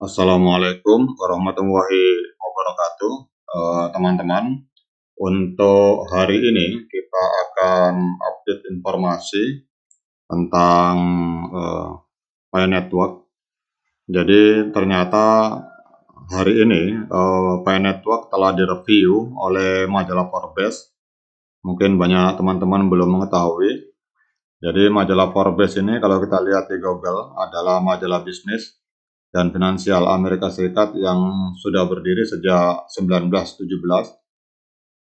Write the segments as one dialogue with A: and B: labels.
A: Assalamualaikum warahmatullahi wabarakatuh, teman-teman. Untuk hari ini kita akan update informasi tentang Pi Network. Jadi ternyata hari ini Pi Network telah direview oleh majalah Forbes. Mungkin banyak teman-teman belum mengetahui. Jadi majalah Forbes ini kalau kita lihat di Google adalah majalah bisnis dan finansial Amerika Serikat yang sudah berdiri sejak 1917.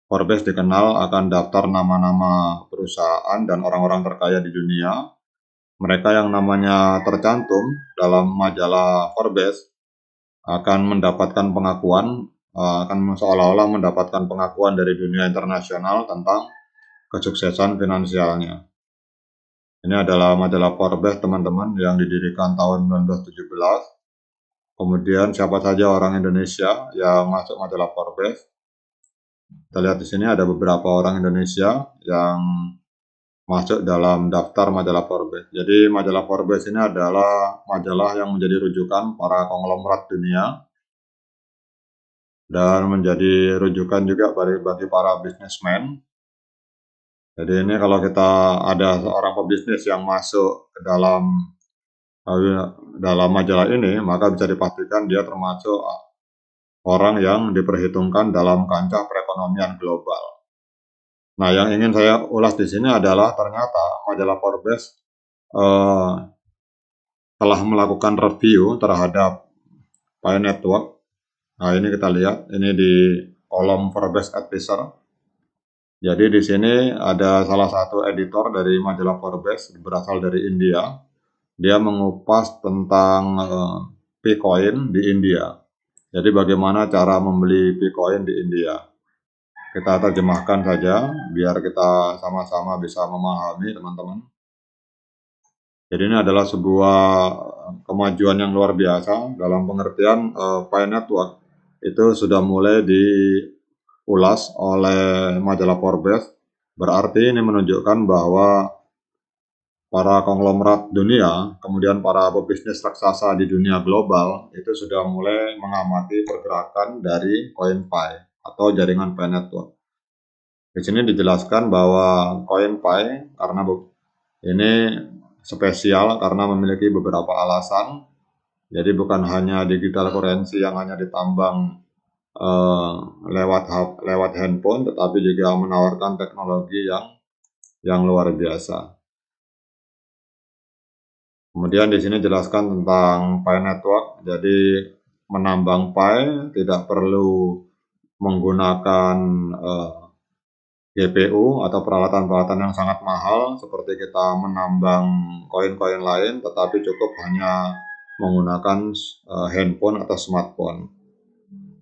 A: Forbes dikenal akan daftar nama-nama perusahaan dan orang-orang terkaya di dunia. Mereka yang namanya tercantum dalam majalah Forbes akan mendapatkan pengakuan, akan seolah-olah mendapatkan pengakuan dari dunia internasional tentang kesuksesan finansialnya. Ini adalah majalah Forbes, teman-teman, yang didirikan tahun 1917. Kemudian siapa saja orang Indonesia yang masuk majalah Forbes? Kita lihat di sini ada beberapa orang Indonesia yang masuk dalam daftar majalah Forbes. Jadi majalah Forbes ini adalah majalah yang menjadi rujukan para konglomerat dunia dan menjadi rujukan juga bagi para bisnismen. Jadi ini kalau kita ada seorang pebisnis yang masuk ke dalam majalah ini, maka bisa dipastikan dia termasuk orang yang diperhitungkan dalam kancah perekonomian global. Nah, yang ingin saya ulas di sini adalah ternyata majalah Forbes telah melakukan review terhadap Pi Network. Nah, ini kita lihat, ini di kolom Forbes Advisor. Jadi di sini ada salah satu editor dari majalah Forbes, berasal dari India. Dia mengupas tentang Bitcoin di India. Jadi bagaimana cara membeli Bitcoin di India. Kita terjemahkan saja biar kita sama-sama bisa memahami, teman-teman. Jadi ini adalah sebuah kemajuan yang luar biasa dalam pengertian Pi Network itu sudah mulai diulas oleh majalah Forbes. Berarti ini menunjukkan bahwa para konglomerat dunia, kemudian para pebisnis raksasa di dunia global itu sudah mulai mengamati pergerakan dari CoinPi atau jaringan Pi Network. Di sini dijelaskan bahwa CoinPi karena ini spesial karena memiliki beberapa alasan. Jadi bukan hanya digital currency yang hanya ditambang lewat handphone, tetapi juga menawarkan teknologi yang luar biasa. Kemudian di sini jelaskan tentang Pi Network. Jadi menambang Pi tidak perlu menggunakan GPU atau peralatan-peralatan yang sangat mahal seperti kita menambang koin-koin lain, tetapi cukup hanya menggunakan handphone atau smartphone.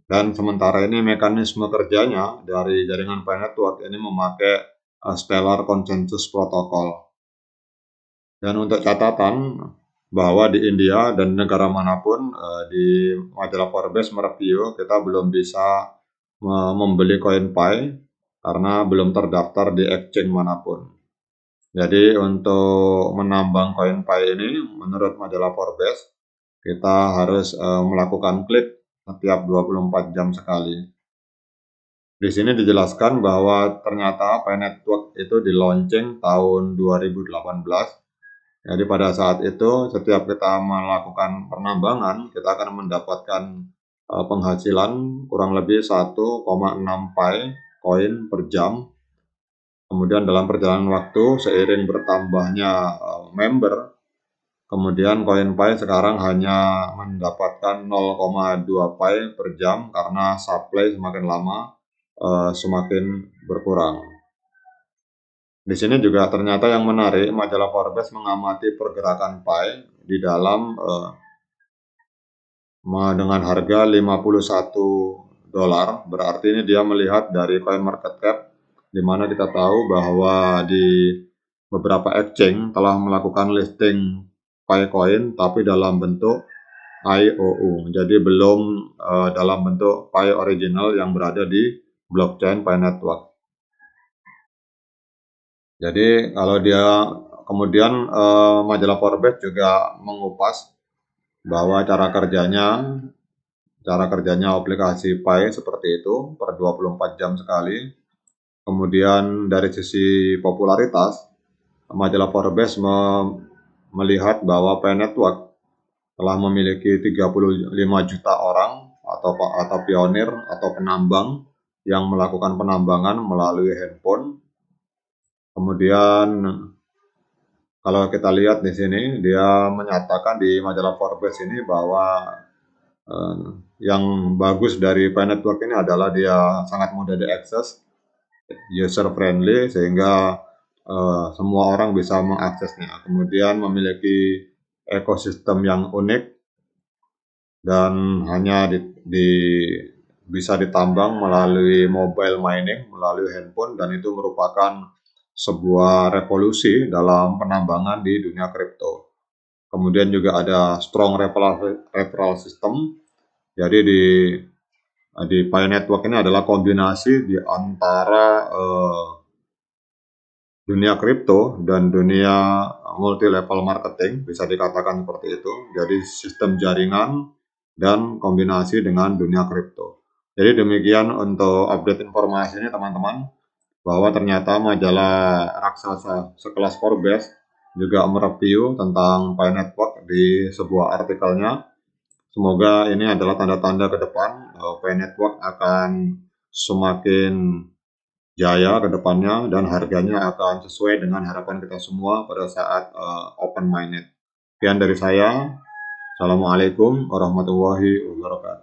A: Dan sementara ini mekanisme kerjanya dari jaringan Pi Network ini memakai Stellar Consensus Protocol. Dan untuk catatan bahwa di India dan negara manapun di majalah Forbes mereview kita belum bisa membeli koin Pi karena belum terdaftar di exchange manapun. Jadi untuk menambang koin Pi ini menurut majalah Forbes kita harus melakukan klik setiap 24 jam sekali. Di sini dijelaskan bahwa ternyata Pi Network itu di launching tahun 2018. Jadi pada saat itu setiap kita melakukan penambangan kita akan mendapatkan penghasilan kurang lebih 1,6 Pi koin per jam. Kemudian dalam perjalanan waktu seiring bertambahnya member, kemudian koin Pi sekarang hanya mendapatkan 0,2 Pi per jam karena supply semakin lama semakin berkurang. Di sini juga ternyata yang menarik, majalah Forbes mengamati pergerakan Pi di dalam dengan harga 51 dolar. Berarti ini dia melihat dari coin market cap, di mana kita tahu bahwa di beberapa exchange telah melakukan listing Pi coin, tapi dalam bentuk IOU. Jadi belum dalam bentuk Pi original yang berada di blockchain Pi Network. Jadi kalau dia kemudian majalah Forbes juga mengupas bahwa cara kerjanya cara kerjanya aplikasi Pi seperti itu, per 24 jam sekali. Kemudian dari sisi popularitas, majalah Forbes melihat bahwa Pi Network telah memiliki 35 juta orang atau pionir atau penambang yang melakukan penambangan melalui handphone. Kemudian kalau kita lihat di sini, dia menyatakan di majalah Forbes ini bahwa yang bagus dari Pi Network ini adalah dia sangat mudah diakses, user friendly, sehingga semua orang bisa mengaksesnya. Kemudian memiliki ekosistem yang unik dan hanya bisa ditambang melalui mobile mining, melalui handphone, dan itu merupakan sebuah revolusi dalam penambangan di dunia kripto. Kemudian juga ada strong referral system. Jadi di Pi Network ini adalah kombinasi di antara dunia kripto dan dunia multi level marketing, bisa dikatakan seperti itu. Jadi sistem jaringan dan kombinasi dengan dunia kripto. Jadi demikian untuk update informasi ini teman-teman, bahwa ternyata majalah raksasa sekelas Forbes juga mereview tentang Pi Network di sebuah artikelnya. Semoga ini adalah tanda-tanda ke depan Pi Network akan semakin jaya ke depannya dan harganya akan sesuai dengan harapan kita semua pada saat open minded. Sekian dari saya. Assalamualaikum warahmatullahi wabarakatuh.